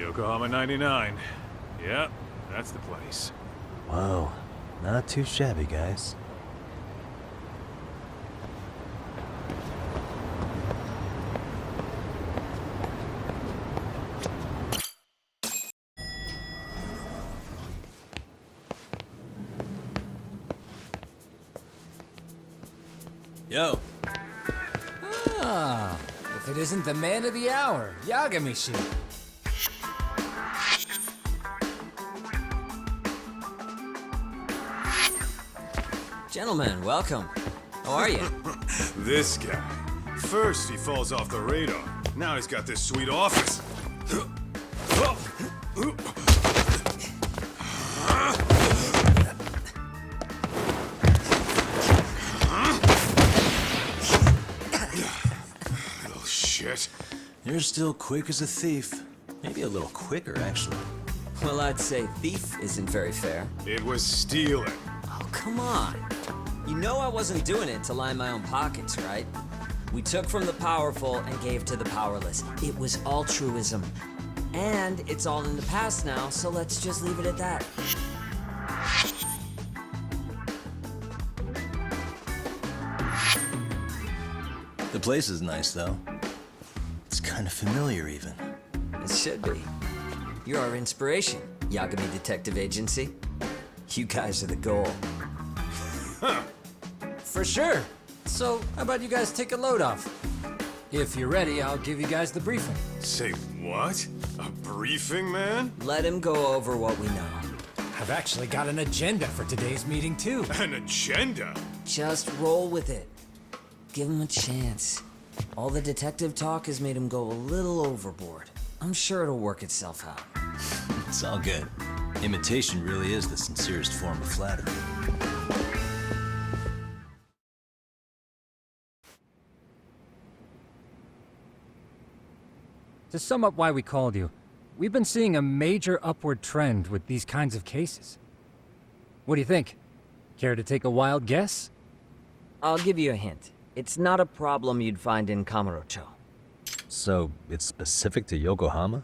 Yokohama 99. Yep, that's the place. Whoa, not too shabby, guys. Yo. Ah, if it isn't the man of the hour, Yagami-shi. Gentlemen, welcome. How are you? This guy. First he falls off the radar. Now he's got this sweet office. Little shit. You're still quick as a thief. Maybe a little quicker, actually. Well, I'd say thief isn't very fair. It was stealing. Oh, come on. You know I wasn't doing it to line my own pockets, right? We took from the powerful and gave to the powerless. It was altruism. And it's all in the past now, so let's just leave it at that. The place is nice, though. It's kind of familiar, even. It should be. You're our inspiration, Yagami Detective Agency. You guys are the goal. For sure. So, how about you guys take a load off? If you're ready, I'll give you guys the briefing. Say what? A briefing, man? Let him go over what we know. I've actually got an agenda for today's meeting, too. An agenda? Just roll with it. Give him a chance. All the detective talk has made him go a little overboard. I'm sure it'll work itself out. It's all good. Imitation really is the sincerest form of flattery. To sum up why we called you, we've been seeing a major upward trend with these kinds of cases. What do you think? Care to take a wild guess? I'll give you a hint. It's not a problem you'd find in Kamurocho. So, it's specific to Yokohama?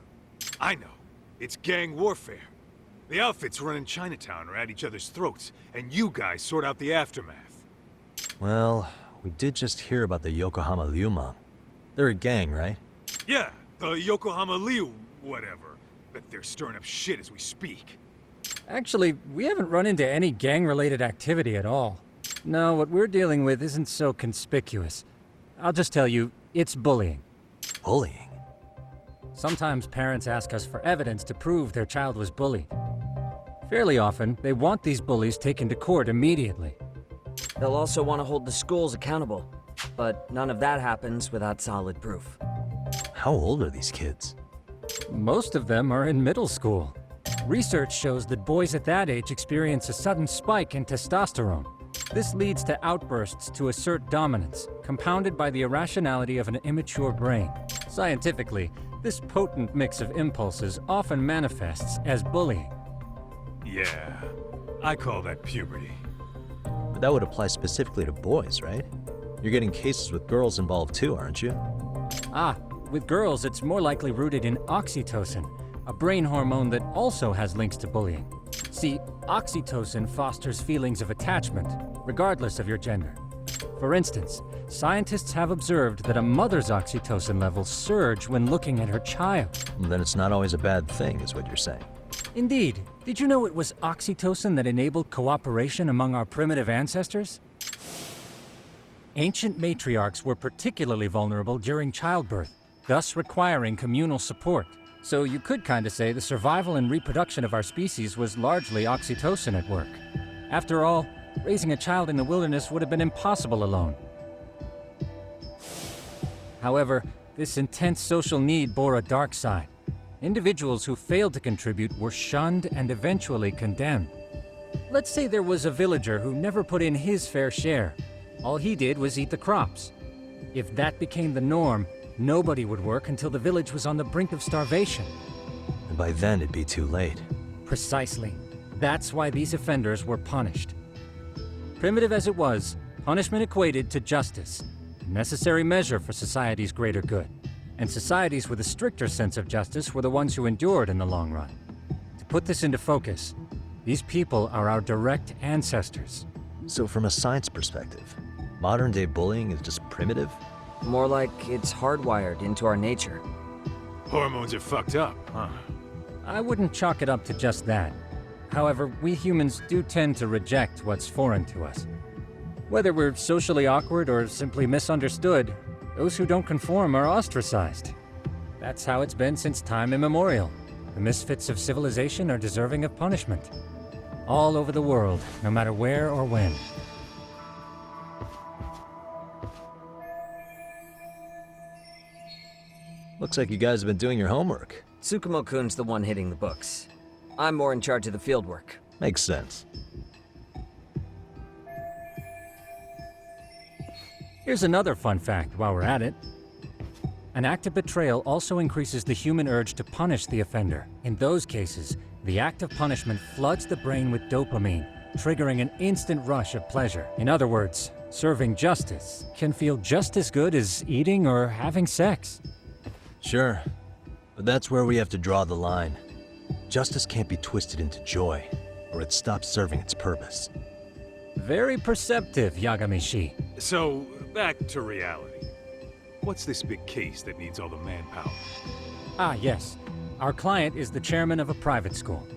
I know. It's gang warfare. The outfits running Chinatown are at each other's throats, and you guys sort out the aftermath. Well, we did just hear about the Yokohama Liumang. They're a gang, right? Yeah, the Yokohama Liu, whatever. But they're stirring up shit as we speak. Actually, we haven't run into any gang-related activity at all. No, what we're dealing with isn't so conspicuous. I'll just tell you, it's bullying. Bullying? Sometimes parents ask us for evidence to prove their child was bullied. Fairly often, they want these bullies taken to court immediately. They'll also want to hold the schools accountable. But none of that happens without solid proof. How old are these kids? Most of them are in middle school. Research shows that boys at that age experience a sudden spike in testosterone. This leads to outbursts to assert dominance, compounded by the irrationality of an immature brain. Scientifically, this potent mix of impulses often manifests as bullying. Yeah, I call that puberty. But that would apply specifically to boys, right? You're getting cases with girls involved too, aren't you? Ah, with girls it's more likely rooted in oxytocin, a brain hormone that also has links to bullying. See, oxytocin fosters feelings of attachment, regardless of your gender. For instance, scientists have observed that a mother's oxytocin levels surge when looking at her child. Then it's not always a bad thing, is what you're saying. Indeed. Did you know it was oxytocin that enabled cooperation among our primitive ancestors? Ancient matriarchs were particularly vulnerable during childbirth, thus requiring communal support. So you could kinda say the survival and reproduction of our species was largely oxytocin at work. After all, raising a child in the wilderness would have been impossible alone. However, this intense social need bore a dark side. Individuals who failed to contribute were shunned and eventually condemned. Let's say there was a villager who never put in his fair share. All he did was eat the crops. If that became the norm, nobody would work until the village was on the brink of starvation. And by then it'd be too late. Precisely. That's why these offenders were punished. Primitive as it was, punishment equated to justice, a necessary measure for society's greater good. and societies with a stricter sense of justice were the ones who endured in the long run. To put this into focus, these people are our direct ancestors. So from a science perspective, modern-day bullying is just primitive? More like it's hardwired into our nature. Hormones are fucked up, huh? I wouldn't chalk it up to just that. However, we humans do tend to reject what's foreign to us. Whether we're socially awkward or simply misunderstood, those who don't conform are ostracized. That's how it's been since time immemorial. The misfits of civilization are deserving of punishment. All over the world, no matter where or when. Looks like you guys have been doing your homework. Tsukumo-kun's the one hitting the books. I'm more in charge of the fieldwork. Makes sense. Here's another fun fact while we're at it. An act of betrayal also increases the human urge to punish the offender. In those cases, the act of punishment floods the brain with dopamine, triggering an instant rush of pleasure. In other words, serving justice can feel just as good as eating or having sex. Sure, but that's where we have to draw the line. Justice can't be twisted into joy, or it stops serving its purpose. Very perceptive, Yagami-shi. So, back to reality. What's this big case that needs all the manpower? Ah, yes. Our client is the chairman of a private school.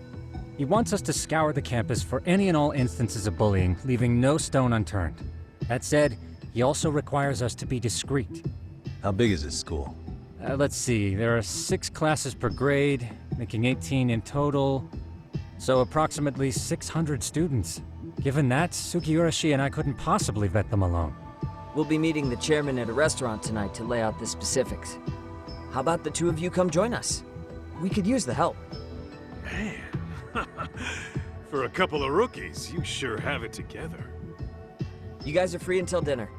He wants us to scour the campus for any and all instances of bullying, leaving no stone unturned. That said, he also requires us to be discreet. How big is this school? Let's see, there are 6 classes per grade, making 18 in total. So approximately 600 students. Given that, Sugiurashi and I couldn't possibly vet them alone. We'll be meeting the chairman at a restaurant tonight to lay out the specifics. How about the two of you come join us? We could use the help. Man, for a couple of rookies, you sure have it together. You guys are free until dinner.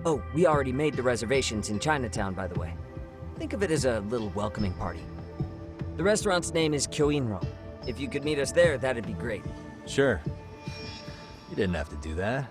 Oh, we already made the reservations in Chinatown, by the way. Think of it as a little welcoming party. The restaurant's name is Kyoinro. If you could meet us there, that'd be great. Sure. You didn't have to do that.